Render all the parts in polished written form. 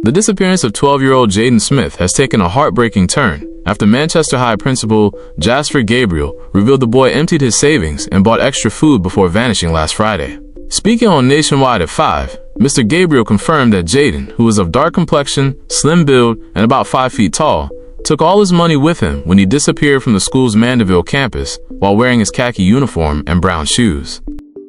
The disappearance of 12-year-old Jayden Smith has taken a heartbreaking turn after Manchester High Principal Jasford Gabriel revealed the boy emptied his savings and bought extra food before vanishing last Friday. Speaking on Nationwide at 5, Mr. Gabriel confirmed that Jayden, who was of dark complexion, slim build, and about 5 feet tall, took all his money with him when he disappeared from the school's Mandeville campus while wearing his khaki uniform and brown shoes.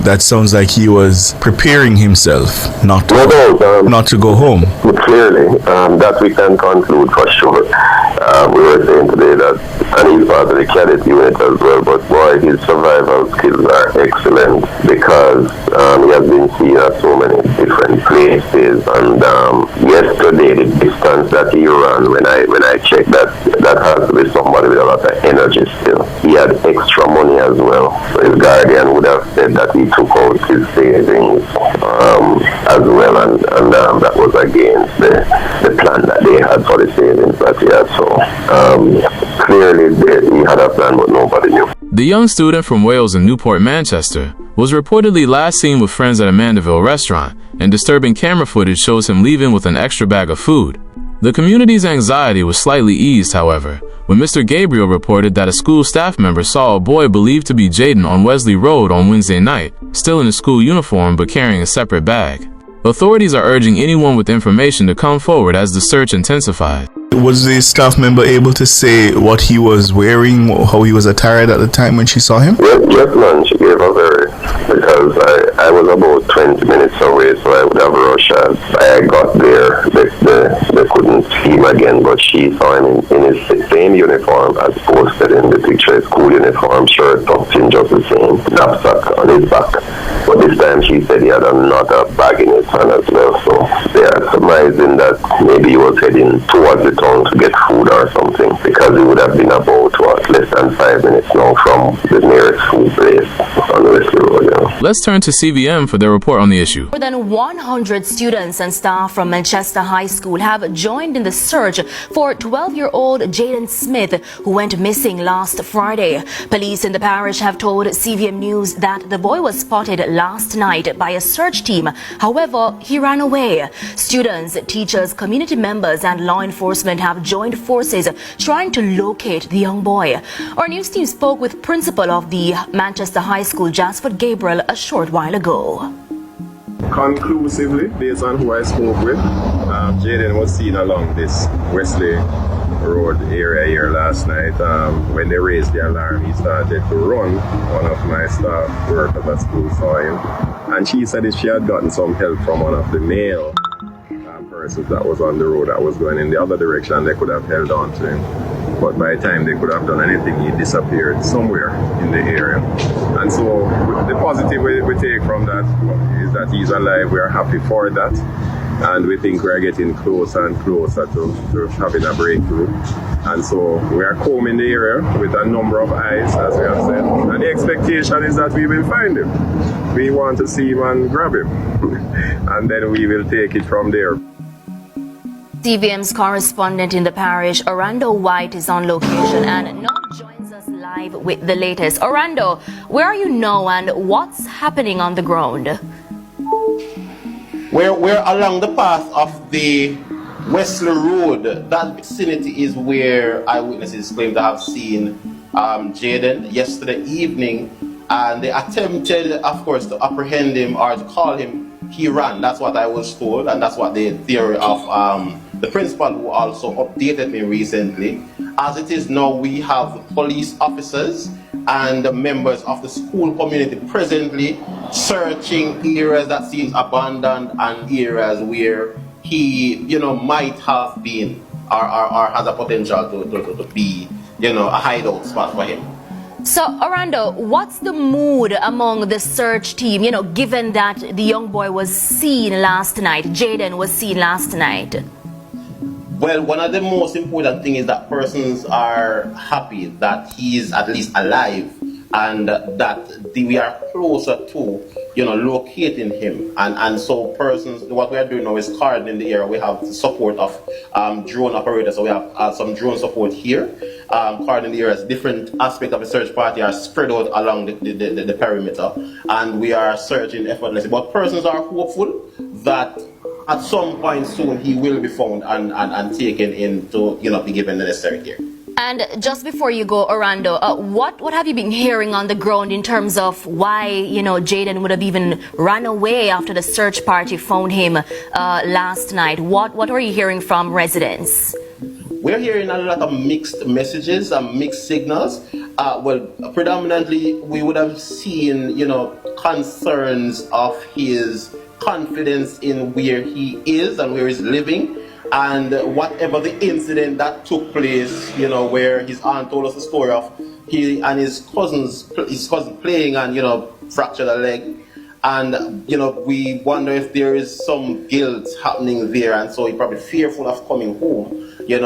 That sounds like he was preparing himself not to go home. Clearly, that we can conclude for sure. We were saying today that, and he's part of the cadet unit as well, but boy, his survival skills are excellent because he has been seen at so many different places. And yesterday, the distance that he ran, when I checked that has to be somebody with a lot of energy still. He had extra money as well, so his guardian would have said that he took out his savings as well, and that was against the plan that they had for the savings that he had. So clearly he had a plan, but nobody knew. The young student from Wales in Newport, Manchester, was reportedly last seen with friends at a Mandeville restaurant, and disturbing camera footage shows him leaving with an extra bag of food. The community's anxiety was slightly eased, however, when Mr. Gabriel reported that a school staff member saw a boy believed to be Jayden on Wesley Road on Wednesday night, still in his school uniform but carrying a separate bag. Authorities are urging anyone with information to come forward as the search intensified. Was the staff member able to say what he was wearing, how he was attired at the time when she saw him? Yes, ma'am. She gave a very, because I was about 20 minutes away, so I would have rushed as I got there. They couldn't see him again, but she saw him in his same uniform as posted in the picture, school uniform, shirt tucked in just the same, knapsack on his back. But this time she said he had another bag in his hand as well, so they are surmising that maybe he was heading towards the town to get food or something, because he would have been about less than 5 minutes now from the nearest food place on the Wesley Road. Let's turn to CVM for their report on the issue. More than 100 students and staff from Manchester High School have joined in the search for 12-year-old Jayden Smith, who went missing last Friday. Police in the parish have told CVM News that the boy was spotted last night by a search team. However, he ran away. Students, teachers, community members and law enforcement have joined forces trying to locate the young boy. Our news team spoke with principal of the Manchester High School, Jasford, Gabriel, a short while ago. Conclusively, based on who I spoke with, Jayden was seen along this Wesley Road area here last night. When they raised the alarm, he started to run. One of my staff workers at school saw him, and she said that she had gotten some help from one of the male persons that was on the road that was going in the other direction. They could have held on to him, but by the time they could have done anything, he disappeared somewhere in the area. And so the positive we take from that is that he's alive. We are happy for that, and we think we are getting closer and closer to having a breakthrough. And so we are combing the area with a number of eyes, as we have said, and the expectation is that we will find him. We want to see him and grab him, and then we will take it from there. CVM's correspondent in the parish, Orlando White, is on location and now joins us live with the latest. Orlando, where are you now and what's happening on the ground? We're along the path of the Wesley Road. That vicinity is where eyewitnesses claim to have seen Jayden yesterday evening, and they attempted, of course, to apprehend him or to call him. He ran. That's what I was told, and that's what the theory of the principal, who also updated me recently. As it is now, we have police officers and members of the school community presently searching areas that seem abandoned and areas where he, might have been or has a potential to be, a hideout spot for him. So, Orlando, what's the mood among the search team, given that the young boy was seen last night, Jayden was seen last night? Well, one of the most important things is that persons are happy that he is at least alive, and that we are closer to, locating him. And so persons, what we are doing now is coordinating the area. We have the support of drone operators, so we have some drone support here. Coordinating the areas. Different aspects of the search party are spread out along the perimeter, and we are searching effortlessly. But persons are hopeful that at some point soon he will be found and taken in to, be given the necessary care. And just before you go, Orlando, what have you been hearing on the ground in terms of why, Jayden would have even run away after the search party found him last night? What are you hearing from residents? We're hearing a lot of mixed messages and mixed signals. Predominantly, we would have seen, concerns of his confidence in where he is and where he's living. And whatever the incident that took place, where his aunt told us the story of he and his cousin playing and, fractured a leg. And, we wonder if there is some guilt happening there. And so he's probably fearful of coming home.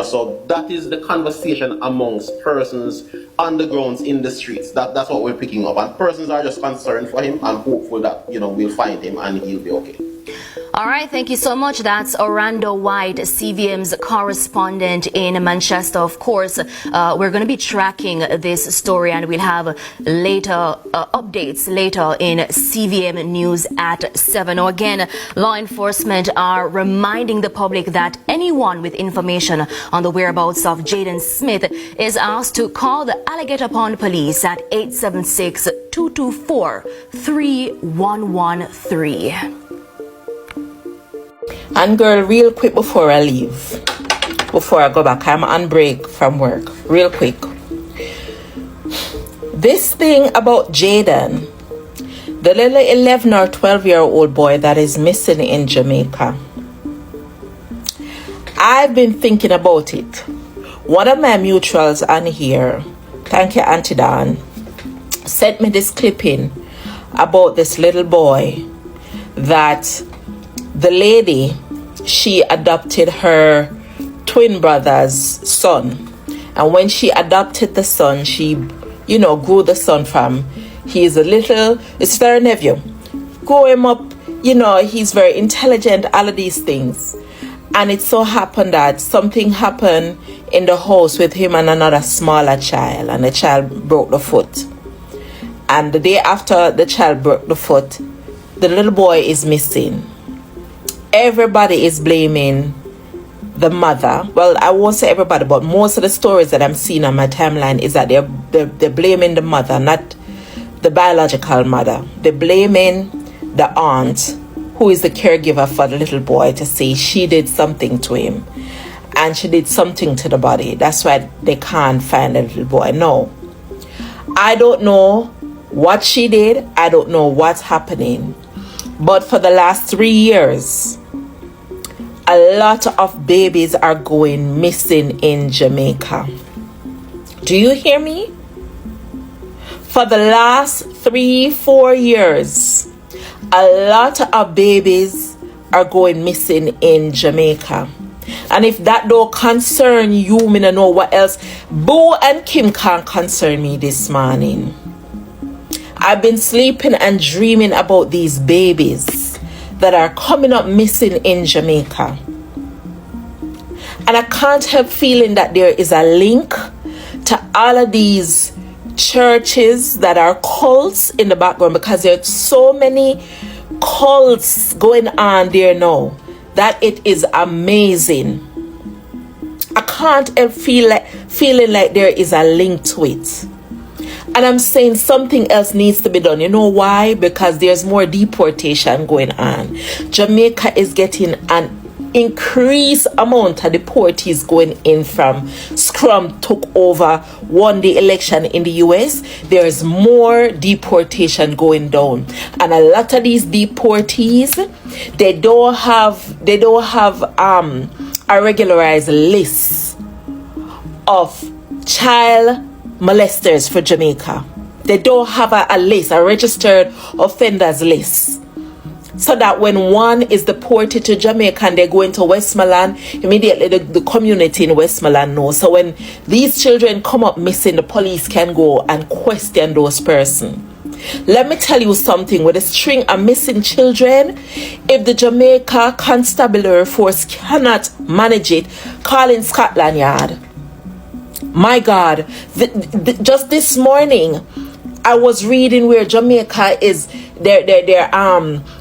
So that is the conversation amongst persons on the grounds in the streets. That's what we're picking up. And persons are just concerned for him and hopeful that, we'll find him and he'll be okay. All right, thank you so much. That's Orlando White, CVM's correspondent in Manchester. Of course, we're going to be tracking this story and we'll have later updates later in CVM News at 7. Now, again, law enforcement are reminding the public that anyone with information on the whereabouts of Jayden Smith is asked to call the Alligator Pond Police at 876-224-3113. And girl, real quick before I leave, before I go back, I'm on break from work, real quick. This thing about Jayden, the little 11 or 12-year-old boy that is missing in Jamaica, I've been thinking about it. One of my mutuals on here, thank you Auntie Dan, sent me this clipping about this little boy that the lady, she adopted her twin brother's son. And when she adopted the son, she, grew the son from, it's her nephew. Grow him up, he's very intelligent, all of these things. And it so happened that something happened in the house with him and another smaller child. And the child broke the foot. And the day after the child broke the foot, the little boy is missing. Everybody is blaming the mother. Well, I won't say everybody, but most of the stories that I'm seeing on my timeline is that they're blaming the mother, not the biological mother. They're blaming the aunt, who is the caregiver for the little boy, to say she did something to him and she did something to the body. That's why they can't find the little boy. No, I don't know what she did. I don't know what's happening. But for the last 3 years, a lot of babies are going missing in Jamaica. Do you hear me? For the last 3-4 years, a lot of babies are going missing in Jamaica. And if that don't concern you, me no know what else. Boo and Kim can't concern me this morning. I've been sleeping and dreaming about these babies that are coming up missing in Jamaica. And I can't help feeling that there is a link to all of these churches that are cults in the background, because there are so many cults going on there now that it is amazing. I can't help feeling like there is a link to it. And I'm saying something else needs to be done. You know why? Because there's more deportation going on. Jamaica is getting an increased amount of deportees going in from Scrum took over, won the election in the US. There's more deportation going down. And a lot of these deportees, they don't have a regularized list of child molesters for Jamaica. They don't have a list, a registered offenders list. So that when one is deported to Jamaica and they go into Westmoreland, immediately the community in Westmoreland knows. So when these children come up missing, the police can go and question those persons. Let me tell you something. With a string of missing children, if the Jamaica Constabulary Force cannot manage it, call in Scotland Yard. My God, just this morning, I was reading where Jamaica is, they're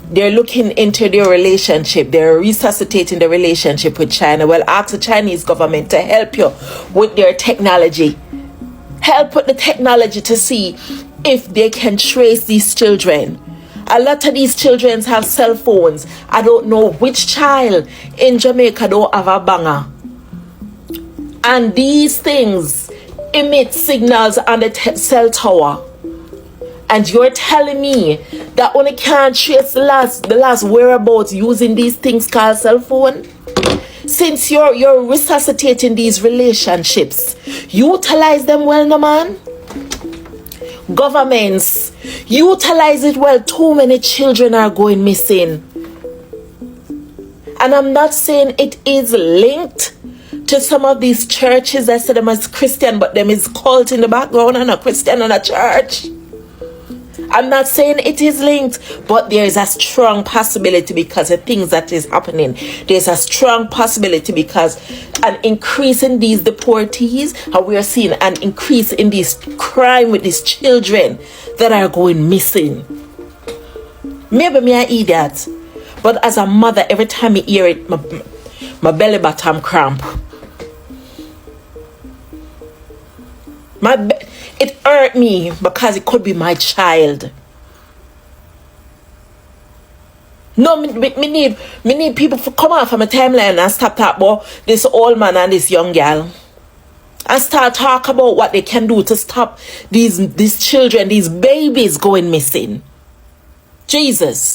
they're looking into their relationship. They're resuscitating the relationship with China. Well, ask the Chinese government to help you with their technology. Help with the technology to see if they can trace these children. A lot of these children have cell phones. I don't know which child in Jamaica don't have a banger. And these things emit signals on the cell tower. And you're telling me that only can't trace the last whereabouts using these things called cell phone? Since you're resuscitating these relationships, utilize them well, no man. Governments, utilize it well. Too many children are going missing. And I'm not saying it is linked to some of these churches that say them as Christian, but them is cult in the background and a Christian and a church. I'm not saying it is linked, but there is a strong possibility because of things that is happening. There's a strong possibility because an increase in these deportees, and we are seeing an increase in this crime with these children that are going missing. Maybe me an idiot, but as a mother, every time I hear it, my belly bottom cramp. It hurt me because it could be my child. No, me need people to come off from my timeline and stop talking about this old man and this young girl. And start talk about what they can do to stop these children, these babies going missing. Jesus.